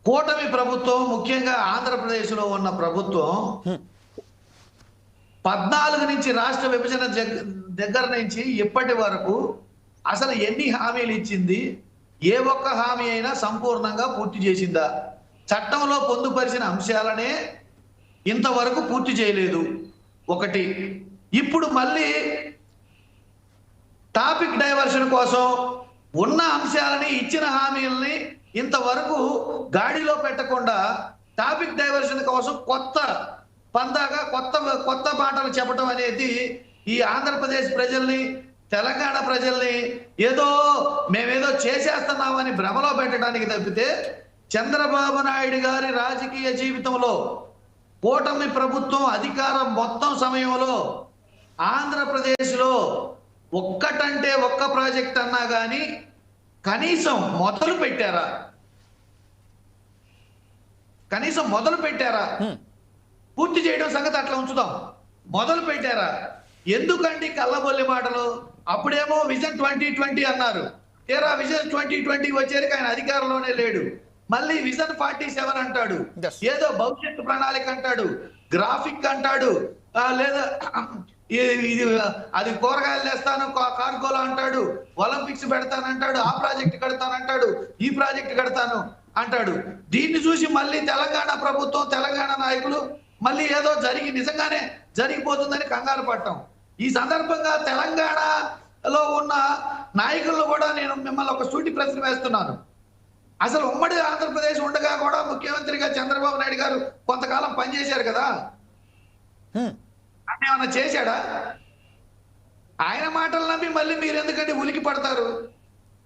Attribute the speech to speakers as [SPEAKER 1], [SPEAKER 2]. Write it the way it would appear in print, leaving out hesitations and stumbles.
[SPEAKER 1] కూటమి ప్రభుత్వం ముఖ్యంగా ఆంధ్రప్రదేశ్లో ఉన్న ప్రభుత్వం 14 నుంచి రాష్ట్ర విభజన దగ్గర నుంచి ఇప్పటి వరకు అసలు ఎన్ని హామీలు ఇచ్చింది? ఏ ఒక్క హామీ అయినా సంపూర్ణంగా పూర్తి చేసిందా? చట్టంలో పొందుపరిచిన అంశాలనే ఇంతవరకు పూర్తి చేయలేదు. ఒకటి. ఇప్పుడు మళ్ళీ టాపిక్ డైవర్షన్ కోసం ఉన్న అంశాలని ఇచ్చిన హామీలని ఇంతవరకు గాడిలో పెట్టకుండా టాపిక్ డైవర్షన్ కోసం కొత్త పందాగా కొత్త మాటలు చెప్పడం అనేది ఈ ఆంధ్రప్రదేశ్ ప్రజల్ని, తెలంగాణ ప్రజల్ని ఏదో మేమేదో చేసేస్తున్నామని భ్రమలో పెట్టడానికి తప్పితే చంద్రబాబు నాయుడు గారి రాజకీయ జీవితంలో కూటమి ప్రభుత్వం అధికారం మొత్తం సమయంలో ఆంధ్రప్రదేశ్లో ఒక్కటంటే ఒక్క ప్రాజెక్ట్ అన్నా కానీ కనీసం మొదలు పెట్టారా? కనీసం మొదలు పెట్టారా? పూర్తి చేయడం సంగతి అట్లా ఉంచుదాం. మొదలు పెట్టారా? ఎందుకండి కళ్ళబొల్లి మాటలు? అప్పుడేమో విజన్ 2020 అన్నారు. తీరా విజన్ 2020 వచ్చేసరికి ఆయన అధికారంలోనే లేడు. మళ్ళీ విజన్ 47 అంటాడు, ఏదో భవిష్యత్తు ప్రణాళిక అంటాడు, గ్రాఫిక్ అంటాడు, లేదా ఇది అది కూరగాయలు వేస్తాను కార్గోలో అంటాడు, ఒలింపిక్స్ పెడతానంటాడు, ఆ ప్రాజెక్ట్ కడతానంటాడు, ఈ ప్రాజెక్ట్ కడతాను అంటాడు. దీన్ని చూసి మళ్ళీ తెలంగాణ ప్రభుత్వం, తెలంగాణ నాయకులు మళ్ళీ ఏదో నిజంగానే జరిగిపోతుందని కంగారు పడటం. ఈ సందర్భంగా తెలంగాణలో ఉన్న నాయకులను కూడా నేను మిమ్మల్ని ఒక సూటి ప్రశ్న వేస్తున్నాను. అసలు ఉమ్మడి ఆంధ్రప్రదేశ్ ఉండగా కూడా ముఖ్యమంత్రిగా చంద్రబాబు నాయుడు గారు కొంతకాలం పనిచేశారు కదా, ఏమన్నా చేశాడా? ఆయన మాటలు నమ్మి మళ్ళీ మీరు ఎందుకంటే ఉలికి పడతారు?